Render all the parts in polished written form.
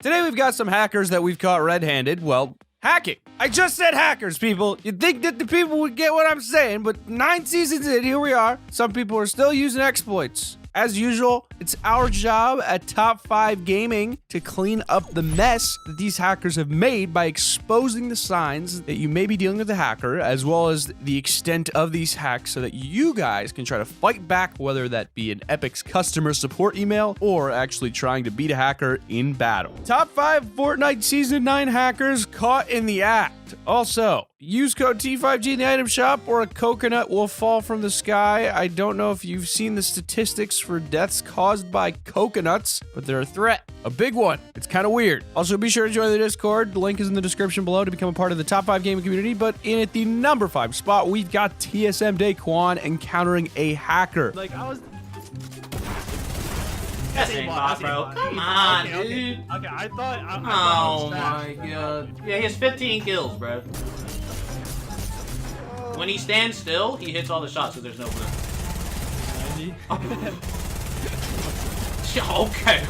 Today we've got some hackers that we've caught red-handed, well, hacking. I just said hackers, people. You'd think that the people would get what I'm saying, but 9 seasons in, here we are. Some people are still using exploits. As usual, it's our job at Top 5 Gaming to clean up the mess that these hackers have made by exposing the signs that you may be dealing with a hacker, as well as the extent of these hacks so that you guys can try to fight back, whether that be an Epic's customer support email or actually trying to beat a hacker in battle. Top 5 Fortnite Season 9 hackers caught in the act. Also, use code T5G in the item shop or a coconut will fall from the sky. I don't know if you've seen the statistics for deaths caused by coconuts, but they're a threat. A big one. It's kind of weird. Also, be sure to join the Discord. The link is in the description below to become a part of the Top 5 Gaming community. But in at the number 5 spot, we've got TSM Daquan encountering a hacker. Like, I was... That's aimbot, bro. Come on, okay, dude. Okay, I thought Oh it was my god. Yeah, he has 15 kills, bro. When he stands still, he hits all the shots so there's no blue. Okay.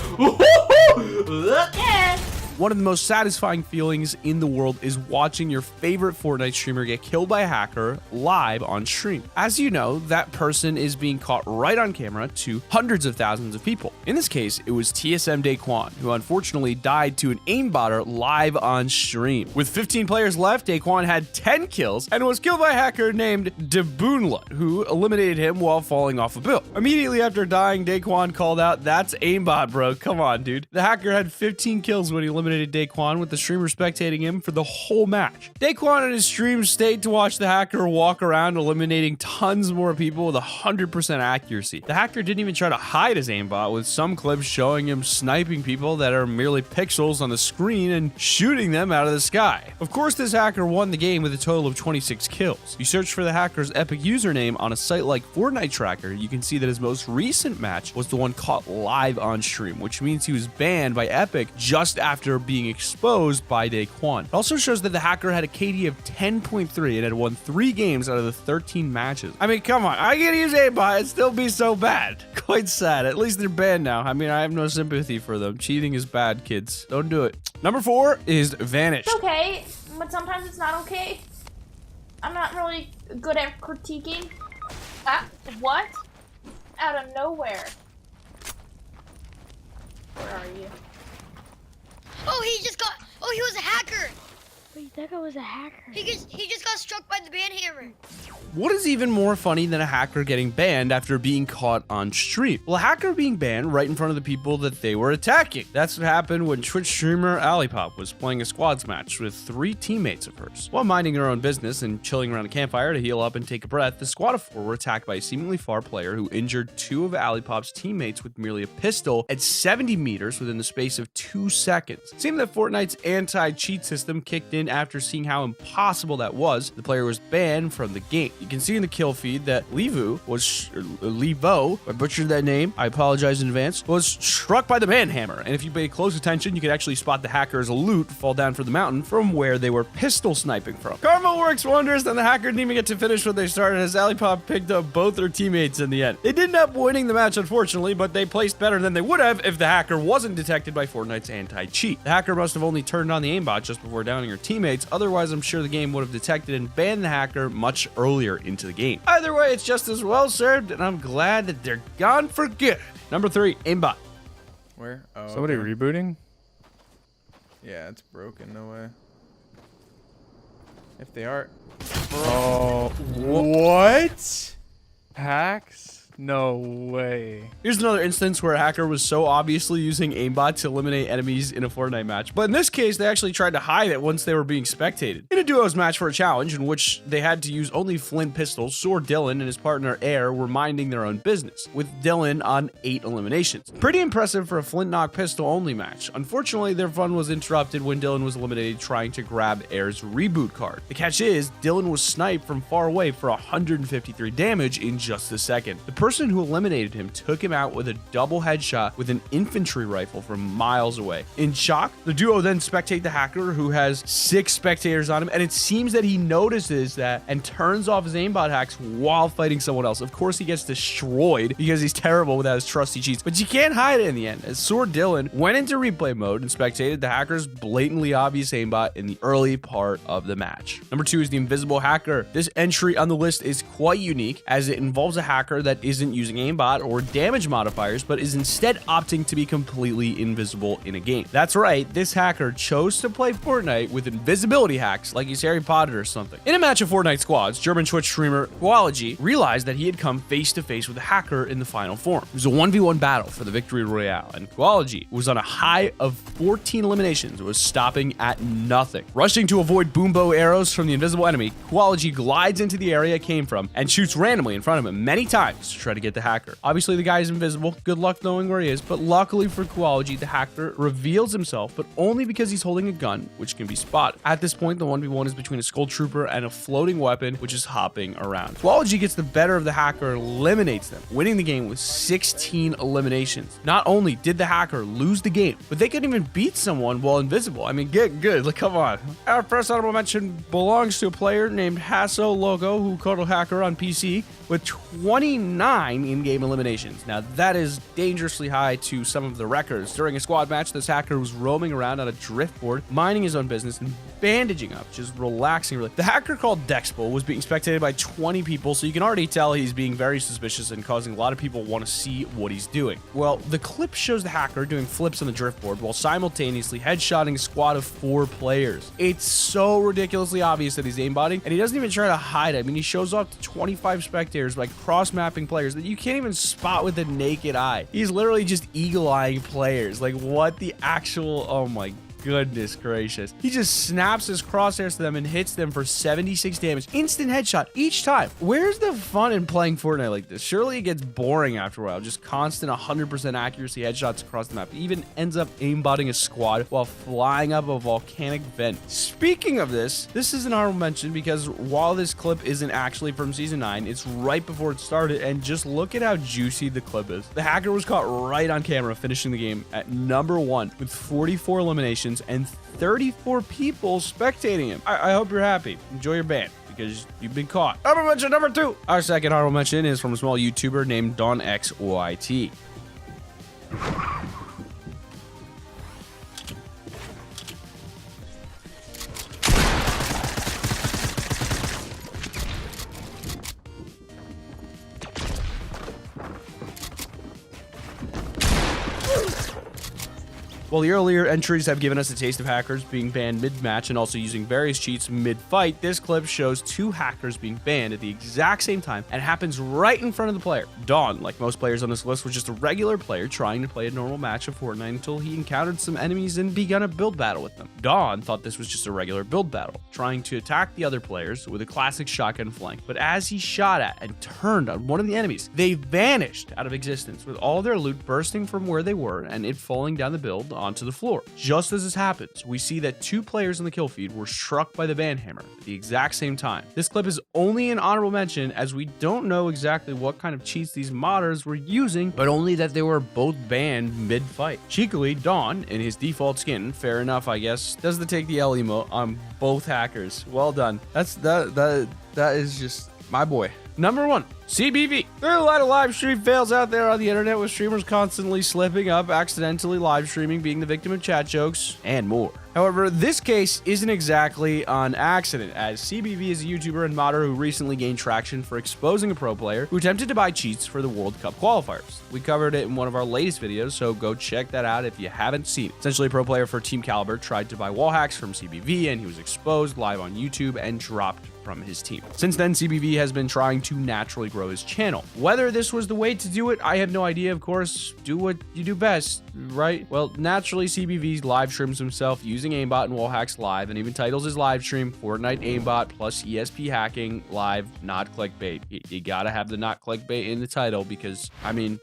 Look at. One of the most satisfying feelings in the world is watching your favorite Fortnite streamer get killed by a hacker live on stream. As you know, that person is being caught right on camera to hundreds of thousands of people. In this case, it was TSM Daquan, who unfortunately died to an aimbotter live on stream. With 15 players left, Daquan had 10 kills and was killed by a hacker named Deboonla, who eliminated him while falling off a build. Immediately after dying, Daquan called out, "That's aimbot, bro. Come on, dude." The hacker had 15 kills when he eliminated Daquan, with the streamer spectating him for the whole match. Daquan and his stream stayed to watch the hacker walk around, eliminating tons more people with 100% accuracy. The hacker didn't even try to hide his aimbot, with some clips showing him sniping people that are merely pixels on the screen and shooting them out of the sky. Of course, this hacker won the game with a total of 26 kills. You search for the hacker's Epic username on a site like Fortnite Tracker, you can see that his most recent match was the one caught live on stream, which means he was banned by Epic just after being exposed by Daquan. It also shows that the hacker had a KD of 10.3 and had won 3 games out of the 13 matches. I mean, come on, I can use aimbot and still be so bad. Quite sad. At least they're banned now. I mean, I have no sympathy for them. Cheating is bad, kids. Don't do it. Number 4 is Vanished. It's okay, but sometimes it's not okay. I'm not really good at critiquing. What? Out of nowhere. Where are you? Oh, he was a hacker. Wait, that guy was a hacker. He just got struck by the ban hammer. What is even more funny than a hacker getting banned after being caught on stream? Well, a hacker being banned right in front of the people that they were attacking. That's what happened when Twitch streamer Alipop was playing a squads match with 3 teammates of hers. While minding her own business and chilling around a campfire to heal up and take a breath, the squad of 4 were attacked by a seemingly far player who injured 2 of Alipop's teammates with merely a pistol at 70 meters within the space of 2 seconds. It seemed that Fortnite's anti-cheat system kicked in after seeing how impossible that was. The player was banned from the game. You can see in the kill feed that Levo, I butchered that name, I apologize in advance, was struck by the ban hammer. And if you pay close attention, you could actually spot the hacker's loot fall down from the mountain from where they were pistol sniping from. Karma works wonders, and the hacker didn't even get to finish what they started as Alipop picked up both their teammates in the end. They didn't end up winning the match, unfortunately, but they placed better than they would have if the hacker wasn't detected by Fortnite's anti-cheat. The hacker must have only turned on the aimbot just before downing her teammates, otherwise I'm sure the game would have detected and banned the hacker much earlier into the game. Either way, it's just as well served, and I'm glad that they're gone for good. Number 3, aimbot. Where? Oh, Somebody okay. rebooting? Yeah, it's broken. No way. If they are. Oh, what? Hacks? No way. Here's another instance where a hacker was so obviously using aimbot to eliminate enemies in a Fortnite match. But in this case, they actually tried to hide it once they were being spectated. In a duos match for a challenge in which they had to use only Flint pistols, Sword Dylan and his partner Air were minding their own business, with Dylan on 8 eliminations. Pretty impressive for a Flint knock pistol only match. Unfortunately, their fun was interrupted when Dylan was eliminated trying to grab Air's reboot card. The catch is, Dylan was sniped from far away for 153 damage in just a second. The person who eliminated him took him out with a double headshot with an infantry rifle from miles away. In shock, the duo then spectate the hacker, who has 6 spectators on him, and it seems that he notices that and turns off his aimbot hacks while fighting someone else. Of course, he gets destroyed because he's terrible without his trusty cheats, but you can't hide it in the end, as Sword Dylan went into replay mode and spectated the hacker's blatantly obvious aimbot in the early part of the match. Number 2 is the Invisible Hacker. This entry on the list is quite unique, as it involves a hacker that isn't using aimbot or damage modifiers, but is instead opting to be completely invisible in a game. That's right, this hacker chose to play Fortnite with invisibility hacks like he's Harry Potter or something. In a match of Fortnite squads, German Twitch streamer Qualogy realized that he had come face to face with a hacker in the final form. It was a 1v1 battle for the victory royale, and Qualogy was on a high of 14 eliminations, was stopping at nothing. Rushing to avoid boombow arrows from the invisible enemy, Qualogy glides into the area it came from and shoots randomly in front of him many times to try to get the hacker. Obviously, the guy is invisible. Good luck knowing where he is, but luckily for Qualogy, the hacker reveals himself, but only because he's holding a gun, which can be spotted. At this point, the 1v1 is between a skull trooper and a floating weapon, which is hopping around. Qualogy gets the better of the hacker, eliminates them, winning the game with 16 eliminations. Not only did the hacker lose the game, but they couldn't even beat someone while invisible. I mean, get good. Like, come on. Our first honorable mention belongs to a player named Hasso Logo, who caught a hacker on PC with 29 in-game eliminations. Now, that is dangerously high to some of the records. During a squad match, this hacker was roaming around on a driftboard, minding his own business and bandaging up, just relaxing. The hacker called Dexpo was being spectated by 20 people, so you can already tell he's being very suspicious and causing a lot of people want to see what he's doing. Well, the clip shows the hacker doing flips on the driftboard while simultaneously headshotting a squad of 4 players. It's so ridiculously obvious that he's aimbotting, and he doesn't even try to hide it. I mean, he shows off to 25 spectators by cross-mapping players that you can't even spot with the naked eye. He's literally just eagle-eyeing players. Like, what the actual... Oh my goodness gracious. He just snaps his crosshairs to them and hits them for 76 damage. Instant headshot each time. Where's the fun in playing Fortnite like this? Surely it gets boring after a while. Just constant 100% accuracy headshots across the map. He even ends up aimbotting a squad while flying up a volcanic vent. Speaking of this is an honorable mention because while this clip isn't actually from Season 9, it's right before it started, and just look at how juicy the clip is. The hacker was caught right on camera finishing the game at number 1 with 44 eliminations and 34 people spectating him. I hope you're happy. Enjoy your ban, because you've been caught. Honorable mention number 2. Our second honorable mention is from a small YouTuber named DonXYT. While the earlier entries have given us a taste of hackers being banned mid-match and also using various cheats mid-fight, this clip shows 2 hackers being banned at the exact same time and happens right in front of the player. Dawn, like most players on this list, was just a regular player trying to play a normal match of Fortnite until he encountered some enemies and began a build battle with them. Dawn thought this was just a regular build battle, trying to attack the other players with a classic shotgun flank. But as he shot at and turned on one of the enemies, they vanished out of existence, with all their loot bursting from where they were and it falling down the build onto the floor. Just as this happens, we see that 2 players in the kill feed were struck by the ban hammer at the exact same time. This clip is only an honorable mention as we don't know exactly what kind of cheats these modders were using, but only that they were both banned mid-fight. Cheekily, Dawn, in his default skin, fair enough I guess, does the take the L emote on both hackers. Well done. That is just my boy. Number 1, CBV. There are a lot of live stream fails out there on the internet, with streamers constantly slipping up, accidentally live streaming, being the victim of chat jokes, and more. However, this case isn't exactly an accident, as CBV is a YouTuber and modder who recently gained traction for exposing a pro player who attempted to buy cheats for the World Cup qualifiers. We covered it in one of our latest videos, so go check that out if you haven't seen it. Essentially, a pro player for Team Caliber tried to buy wall hacks from CBV, and he was exposed live on YouTube and dropped from his team. Since then, CBV has been trying to naturally grow his channel. Whether this was the way to do it, I have no idea. Of course, do what you do best, right? Well, naturally, CBV live streams himself using aimbot and wall hacks live, and even titles his live stream Fortnite aimbot plus ESP hacking live, not clickbait. You gotta have the not clickbait in the title because, I mean,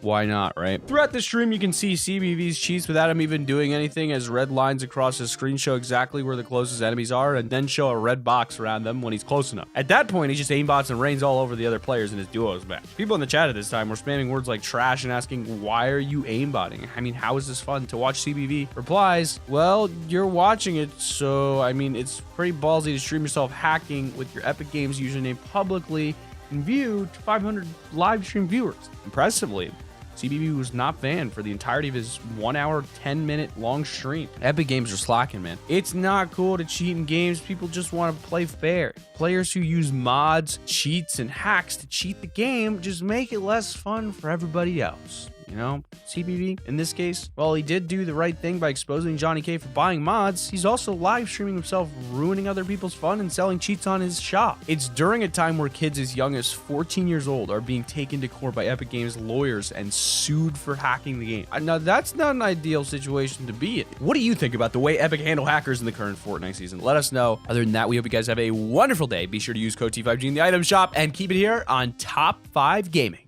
Why not, right? Throughout the stream, you can see CBV's cheats without him even doing anything, as red lines across his screen show exactly where the closest enemies are and then show a red box around them when he's close enough. At that point, he just aimbots and rains all over the other players in his duos match. People in the chat at this time were spamming words like trash and asking, why are you aimbotting? I mean, how is this fun? To watch CBV replies, well, you're watching it, so I mean, it's pretty ballsy to stream yourself hacking with your Epic Games username publicly in view to 500 live stream viewers. Impressively, CBB was not banned for the entirety of his 1 hour, 10-minute long stream. Epic Games are slacking, man. It's not cool to cheat in games. People just want to play fair. Players who use mods, cheats, and hacks to cheat the game just make it less fun for everybody else. You know, CBB, in this case, while he did do the right thing by exposing Johnny K for buying mods, he's also live streaming himself ruining other people's fun and selling cheats on his shop. It's during a time where kids as young as 14 years old are being taken to court by Epic Games lawyers and sued for hacking the game. Now, that's not an ideal situation to be in. What do you think about the way Epic handle hackers in the current Fortnite season? Let us know. Other than that, we hope you guys have a wonderful day. Be sure to use code T5G in the item shop and keep it here on Top 5 Gaming.